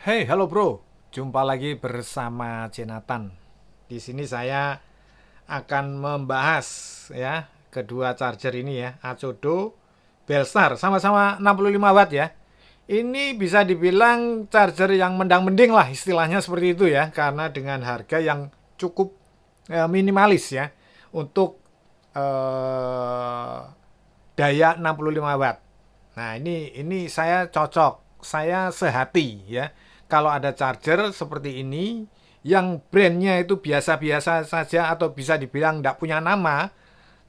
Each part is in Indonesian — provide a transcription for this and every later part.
Hey, halo bro. Jumpa lagi bersama Jonathan. Di sini saya akan membahas ya kedua charger ini ya, Acodo, Belstar, sama-sama 65 watt ya. Ini bisa dibilang charger yang mendang-mending lah istilahnya seperti itu ya, karena dengan harga yang cukup minimalis ya untuk eh, daya 65 watt. Nah, ini saya cocok, saya sehati ya. Kalau ada charger seperti ini yang brandnya itu biasa-biasa saja atau bisa dibilang tidak punya nama,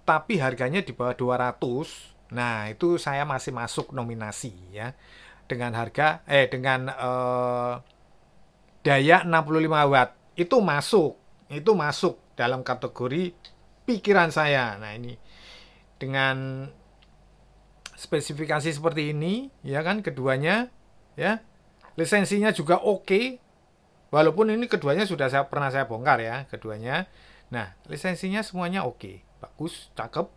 tapi harganya di bawah 200. Nah, itu saya masih masuk nominasi ya. Dengan daya 65 watt itu masuk dalam kategori pikiran saya. Nah, ini dengan spesifikasi seperti ini ya kan keduanya ya, lisensinya juga oke, walaupun ini keduanya sudah pernah saya bongkar ya keduanya. Nah, lisensinya semuanya oke, bagus, cakep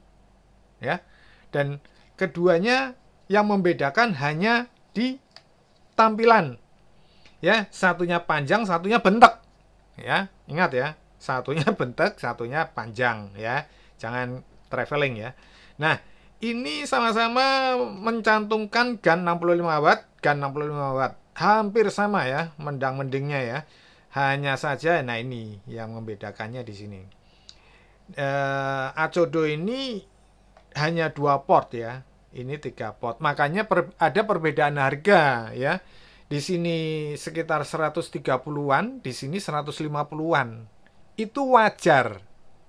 ya. Dan keduanya yang membedakan hanya di tampilan ya, satunya panjang satunya bentek ya, ingat ya, satunya bentek satunya panjang ya, jangan traveling ya. Nah, ini sama-sama mencantumkan GAN 65 watt, GAN 65 watt, hampir sama ya mendang mendingnya ya, hanya saja nah ini yang membedakannya di sini. Acodo ini hanya dua port ya, ini tiga port, makanya ada perbedaan harga ya. Di sini sekitar 130-an, di sini 150-an. Itu wajar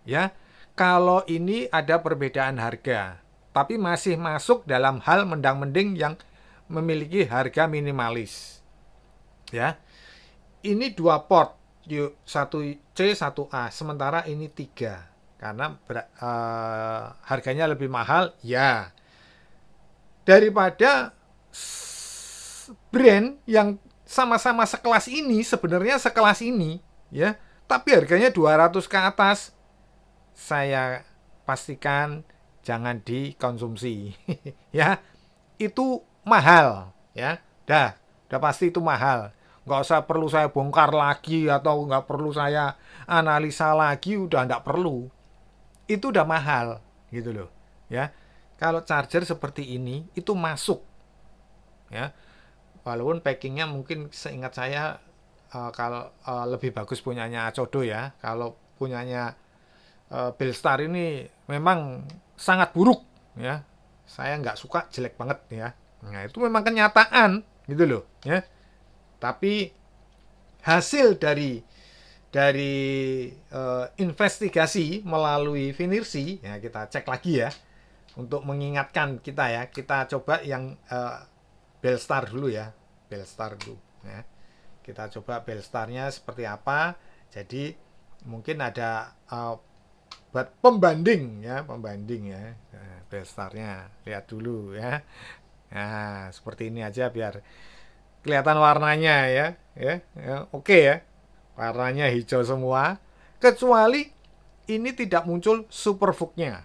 ya. Kalau ini ada perbedaan harga, tapi masih masuk dalam hal mendang-mending yang memiliki harga minimalis. Ya. Ini dua port, yuk satu C satu A, sementara ini tiga karena harganya lebih mahal ya, daripada brand yang sama-sama sekelas ini, sebenarnya sekelas ini ya, tapi harganya 200 ke atas. Saya pastikan jangan dikonsumsi ya, itu mahal ya, dah pasti itu mahal. Nggak usah perlu saya bongkar lagi atau nggak perlu saya analisa lagi, udah nggak perlu, itu udah mahal gitu loh ya. Kalau charger seperti ini itu masuk ya, walaupun packingnya mungkin seingat saya kalau lebih bagus punyanya Acodo ya. Kalau punyanya Belstar ini memang sangat buruk ya, saya nggak suka, jelek banget ya. Nah, itu memang kenyataan gitu loh ya. Tapi hasil dari investigasi melalui Finirsi ya, kita cek lagi ya untuk mengingatkan kita ya. Kita coba yang Belstar dulu ya, Belstar dulu ya. Kita coba Belstarnya seperti apa. Jadi mungkin ada buat pembanding ya, pembanding ya. Nah, Belstarnya lihat dulu ya. Nah, seperti ini aja biar kelihatan warnanya ya, ya oke ya. Warnanya hijau semua, kecuali ini tidak muncul superfooknya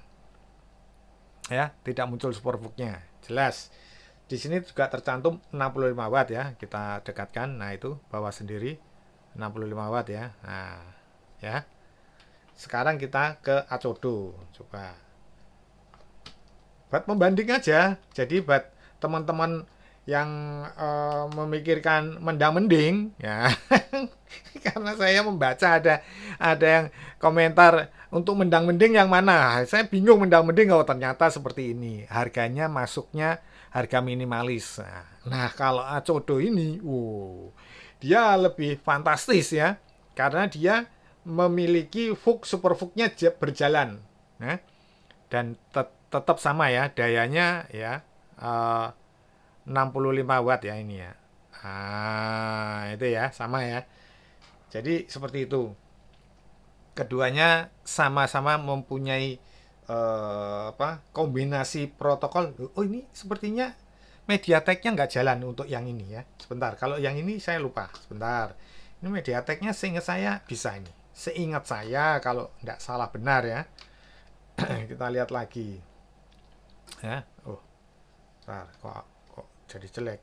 ya, tidak muncul superfooknya jelas. Di sini juga tercantum 65 watt ya, kita dekatkan. Nah, itu bawah sendiri 65 watt ya. Nah, ya. Sekarang kita ke Acodo. Coba buat membanding aja. Jadi buat teman-teman yang memikirkan mendang-mending ya. Karena saya membaca ada yang komentar untuk mendang-mending yang mana. Saya bingung mendang-mending kalau ternyata seperti ini. Harganya masuknya harga minimalis. Nah, kalau Acodo ini, dia lebih fantastis ya. Karena dia memiliki superfooknya berjalan. Nah, dan tetap sama ya dayanya ya, uh, 65 watt ya ini ya. Itu ya sama ya. Jadi seperti itu. Keduanya sama-sama mempunyai kombinasi protokol. Oh, ini sepertinya MediaTek-nya nggak jalan untuk yang ini ya. Sebentar, kalau yang ini saya lupa. Sebentar. Ini MediaTek-nya seingat saya bisa ini. Seingat saya kalau nggak salah benar ya. Kita lihat lagi ya. Oh, bentar, kok jadi jelek.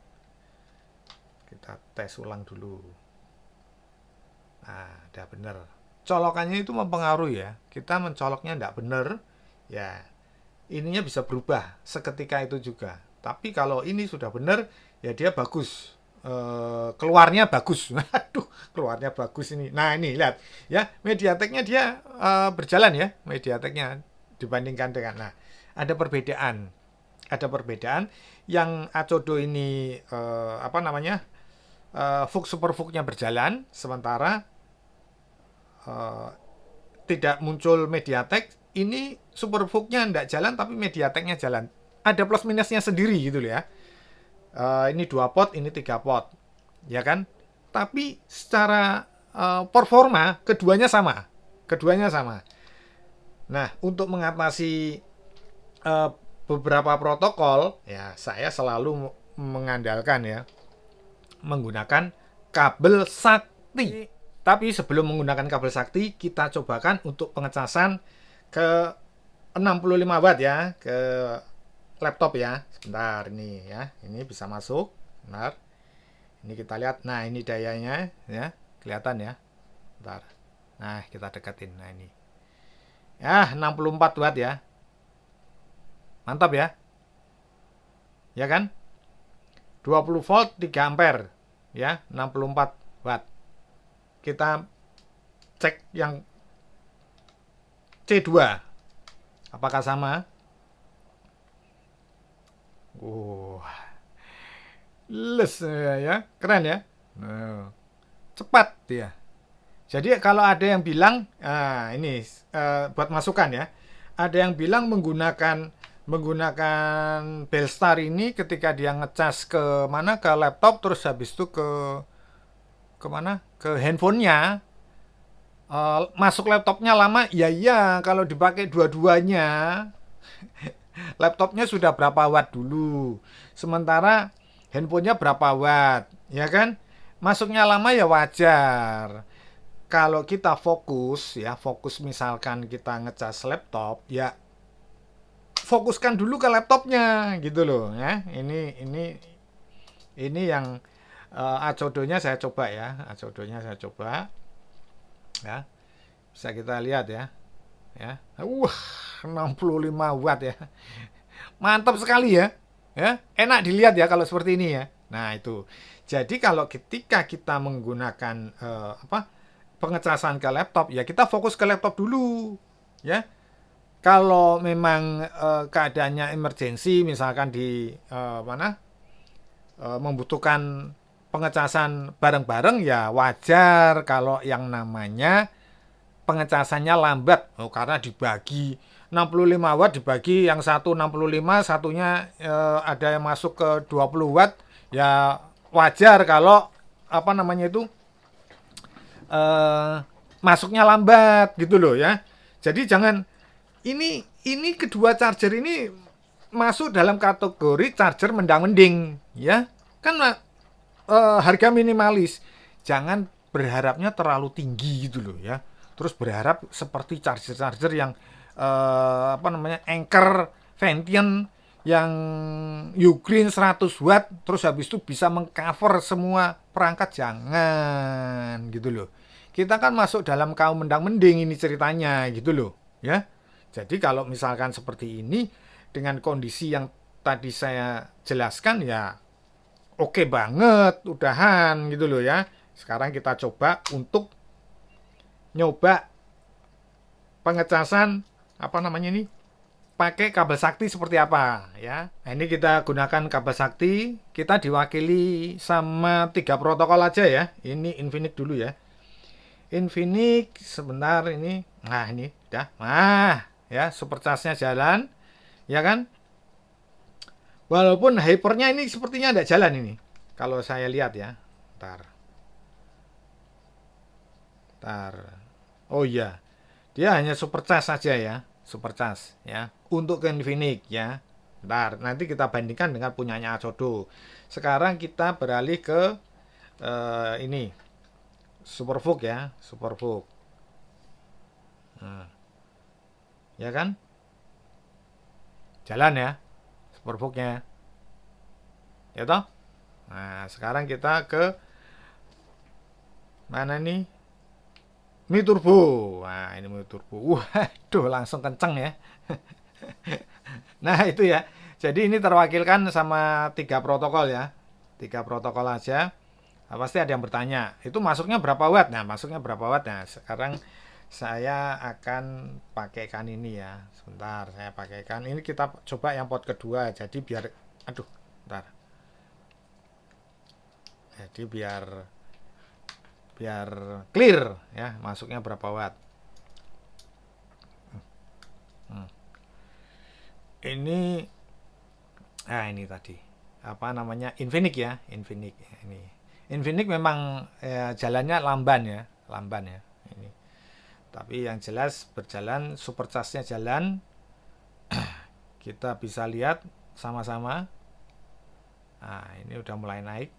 Kita tes ulang dulu. Nah, udah bener. Colokannya itu mempengaruhi ya. Kita mencoloknya tidak bener, ya ininya bisa berubah seketika itu juga. Tapi kalau ini sudah bener, ya dia bagus. Keluarnya bagus. Aduh, keluarnya bagus ini. Nah ini lihat ya, MediaTek-nya dia berjalan ya, MediaTek-nya dibandingkan dengan. Nah, ada perbedaan. Ada perbedaan yang Acodo ini apa namanya? Fux Superfux-nya berjalan, sementara eh, tidak muncul MediaTek. Ini Superfux-nya tidak jalan, tapi MediaTek-nya jalan. Ada plus minusnya sendiri gitu loh ya. Ini 2 pot, ini 3 pot, ya kan? Tapi secara performa keduanya sama. Nah, untuk mengatasi beberapa protokol, ya saya selalu mengandalkan ya menggunakan kabel sakti. Tapi sebelum menggunakan kabel sakti, kita cobakan untuk pengecasan ke 65 watt ya, ke laptop ya. Sebentar ini ya, ini bisa masuk. Benar. Ini kita lihat. Nah, ini dayanya ya, kelihatan ya. Bentar. Nah, kita deketin. Nah, ini. Ya, 64 watt ya. Mantap ya. Ya kan? 20 volt 3 ampere ya, 64 watt. Kita cek yang C2. Apakah sama? Les ya, keren ya. Cepat dia. Jadi kalau ada yang bilang, ini buat masukan ya. Ada yang bilang menggunakan Belstar ini ketika dia ngecas ke mana, ke laptop, terus habis itu ke mana, ke handphonenya, masuk laptopnya lama. Ya iya, kalau dipakai dua-duanya laptopnya sudah berapa watt dulu, sementara handphonenya berapa watt, ya kan? Masuknya lama ya wajar. Kalau kita fokus ya, fokus misalkan kita ngecas laptop, ya fokuskan dulu ke laptopnya gitu loh ya. Ini yang Acodonya saya coba ya, Acodonya saya coba ya. Bisa kita lihat ya. Ya. 65 watt ya. Mantap sekali ya. Ya, enak dilihat ya kalau seperti ini ya. Nah, itu. Jadi kalau ketika kita menggunakan pengecasan ke laptop, ya kita fokus ke laptop dulu. Ya. Kalau memang keadaannya emergensi, misalkan di membutuhkan pengecasan bareng-bareng, ya wajar kalau yang namanya pengecasannya lambat. Karena dibagi 65 watt, dibagi yang satu 65, satunya ada yang masuk ke 20 watt, ya wajar kalau apa namanya itu masuknya lambat gitu loh ya. Jadi jangan ini kedua charger ini masuk dalam kategori charger mendang-mending ya. Kan harga minimalis. Jangan berharapnya terlalu tinggi gitu loh ya. Terus berharap seperti charger-charger yang Anker Vention yang Ugreen 100 watt terus habis itu bisa mengcover semua perangkat, jangan gitu loh. Kita kan masuk dalam kaum mendang-mending ini ceritanya gitu loh ya. Jadi kalau misalkan seperti ini dengan kondisi yang tadi saya jelaskan, ya oke banget, udahan gitu loh ya. Sekarang kita coba untuk nyoba pengecasan ini pakai kabel sakti seperti apa ya. Nah, ini kita gunakan kabel sakti, kita diwakili sama 3 protokol aja ya. Ini Infinix dulu ya. Infinix sebentar ini. Nah, ini udah. Nah, ya supercharge-nya jalan ya kan. Walaupun hypernya ini sepertinya tidak jalan ini. Kalau saya lihat ya. Ntar. Oh iya. Dia hanya supercharge saja ya. Supercharge ya. Untuk ke Infinix ya. Ntar. Nanti kita bandingkan dengan punyanya Acodo. Sekarang kita beralih ke ini. Superfux ya. Superfux. Nah. Ya kan? Jalan ya. Superfux-nya. Ya toh? Nah, sekarang kita ke mana nih? Mi Turbo. Nah, ini Mi Turbo. Waduh, langsung kenceng ya. Nah, itu ya. Jadi ini terwakilkan sama 3 protokol ya. 3 protokol aja. Nah, pasti ada yang bertanya, itu masuknya berapa watt? Nah, masuknya berapa watt? Nah, sekarang saya akan pakaikan ini ya. Sebentar, saya pakaikan. Ini kita coba yang pot kedua. Jadi biar, aduh, bentar. Jadi biar biar clear ya, masuknya berapa watt. Hmm. Ini, ini tadi apa namanya, Infinix ya, Infinix ini. Infinix memang ya, jalannya lamban ya, lamban ya. Ini. Tapi yang jelas berjalan, supercharge-nya jalan. Kita bisa lihat sama-sama. Nah, ini udah mulai naik.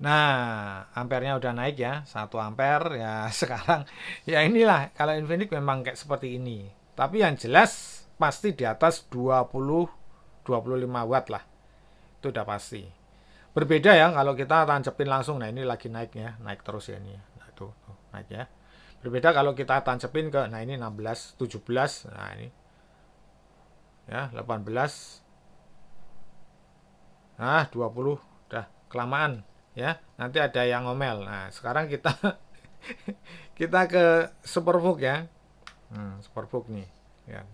Nah, ampernya udah naik ya, 1 ampere ya. Sekarang ya inilah, kalau Infinix memang kayak seperti ini. Tapi yang jelas pasti di atas 20-25 watt lah. Itu udah pasti. Berbeda ya kalau kita tancepin langsung. Nah, ini lagi naik ya, naik terus ya ini. Nah, tuh naik ya. Berbeda kalau kita tancepin ke, nah ini 16, 17, nah ini ya 18, nah 20, udah kelamaan ya. Nanti ada yang ngomel. Nah, sekarang kita kita ke Superbook ya. Superbook nih. Ya.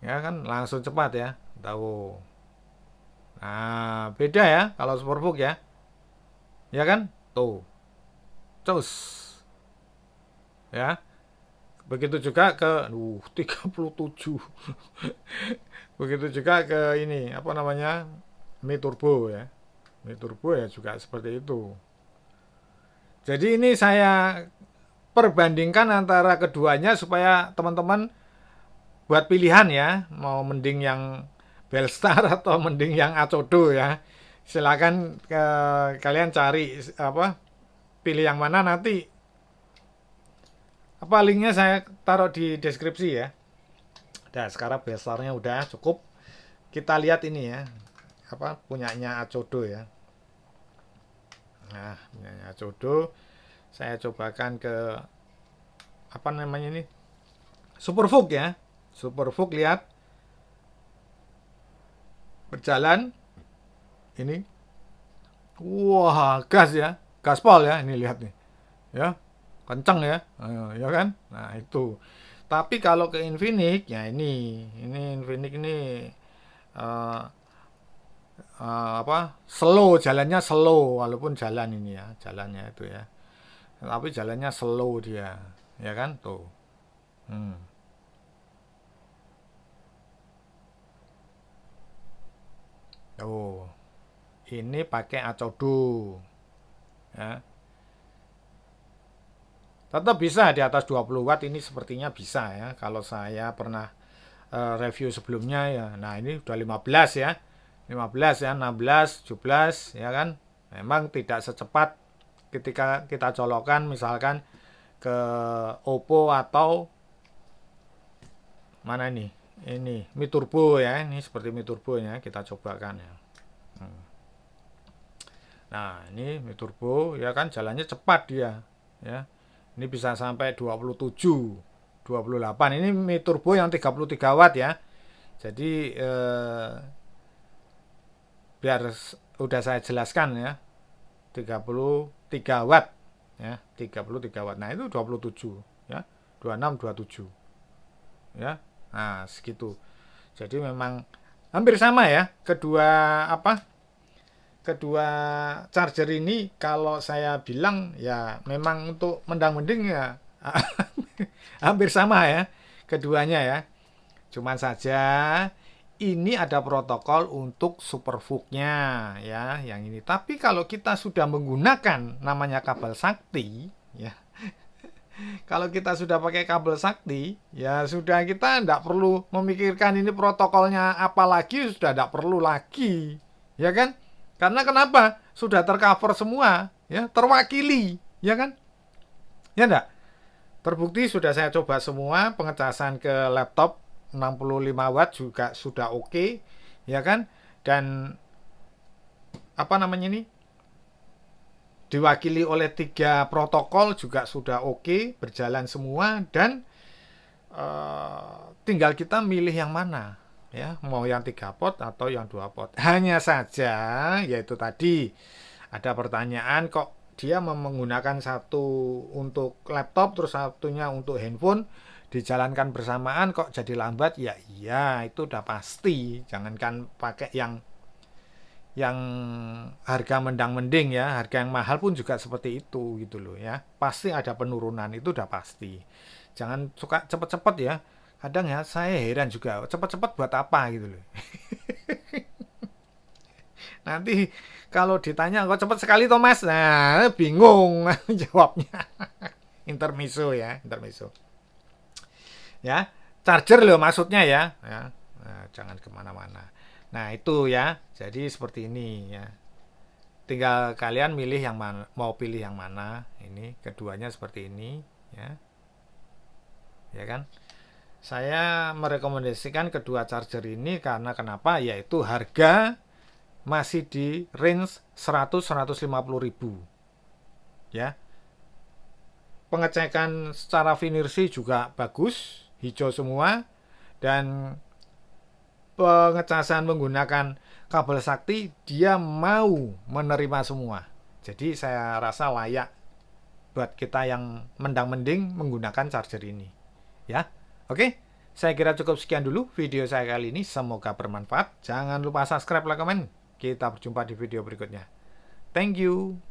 Ya kan langsung cepat ya. Tahu. Nah, beda ya kalau Superbook ya. Ya kan? Tuh. Cus. Ya. Begitu juga ke 37. Begitu juga ke ini, apa namanya? Mi Turbo ya. Mi Turbo ya juga seperti itu. Jadi ini saya perbandingkan antara keduanya supaya teman-teman buat pilihan ya, mau mending yang Belstar atau mending yang Acodo ya. Silakan kalian cari apa, pilih yang mana, nanti apa linknya saya taruh di deskripsi ya. Nah, sekarang Belstarnya udah cukup. Kita lihat ini ya, apa punyanya Acodo ya. Nah, punyanya Acodo. Saya cobakan ke apa namanya ini, Superbook ya. Superbook, lihat berjalan ini. Wah, gas ya, gaspol ya, ini lihat nih ya, kenceng ya. Ya kan. Nah, itu. Tapi kalau ke Infinix ya, ini Infinix ini uh, apa, slow, jalannya slow, walaupun jalan ini ya, jalannya itu ya, tapi jalannya slow dia ya kan tuh. hmm. Oh, ini pakai Acodo ya. Tetap bisa di atas 20 watt, ini sepertinya bisa ya. Kalau saya pernah review sebelumnya ya. Nah, ini udah 15 ya. 15 ya, 16, 17 ya kan. Memang tidak secepat ketika kita colokan misalkan ke Oppo atau mana nih? Ini Mi Turbo ya. Ini seperti Mi Turbo ya, kita cobakan ya. Nah, ini Mi Turbo ya kan, jalannya cepat dia ya. Ini bisa sampai 27, 28. Ini Mi Turbo yang 33 watt ya. Jadi biar udah saya jelaskan ya. 33 watt ya, 33 watt. Nah, itu 27 ya. 26, 27 ya. Nah, segitu. Jadi memang hampir sama ya kedua apa? Kedua charger ini, kalau saya bilang ya memang untuk mendang-mending ya hampir sama ya keduanya ya. Cuman saja ini ada protokol untuk Superbook-nya ya, yang ini. Tapi kalau kita sudah menggunakan namanya kabel sakti ya, kalau kita sudah pakai kabel sakti ya sudah, kita tidak perlu memikirkan ini protokolnya apa lagi, sudah tidak perlu lagi ya kan. Karena kenapa? Sudah tercover semua ya, terwakili ya kan. Ya enggak? Terbukti sudah saya coba semua, pengecasan ke laptop 65 watt juga sudah oke. ya kan? Dan apa namanya ini? Diwakili oleh 3 protokol juga sudah oke, berjalan semua, dan tinggal kita milih yang mana, ya, mau yang 3 pot atau yang 2 pot. Hanya saja yaitu tadi ada pertanyaan, kok dia menggunakan satu untuk laptop terus satunya untuk handphone dijalankan bersamaan kok jadi lambat. Ya iya, itu udah pasti. Jangankan pakai yang harga mendang-mending ya, harga yang mahal pun juga seperti itu gitu loh ya. Pasti ada penurunan, itu udah pasti. Jangan suka cepet-cepet ya. Kadang ya saya heran juga, cepet-cepet buat apa gitu loh. Nanti kalau ditanya kok cepet sekali Thomas, nah bingung jawabnya. Intermiso ya, intermiso. Ya, charger loh maksudnya ya. Ya. Nah, jangan kemana-mana. Nah itu ya, jadi seperti ini ya. Tinggal kalian milih yang mana, mau pilih yang mana. Ini keduanya seperti ini ya, ya kan? Saya merekomendasikan kedua charger ini karena kenapa? Yaitu harga masih di range 100-150 ribu ya. Pengecekan secara finirsi juga bagus, hijau semua, dan pengecasan menggunakan kabel sakti dia mau menerima semua. Jadi saya rasa layak buat kita yang mendang-mending menggunakan charger ini. Ya, oke. Saya kira cukup sekian dulu video saya kali ini. Semoga bermanfaat. Jangan lupa subscribe, like, komen. Kita berjumpa di video berikutnya. Thank you.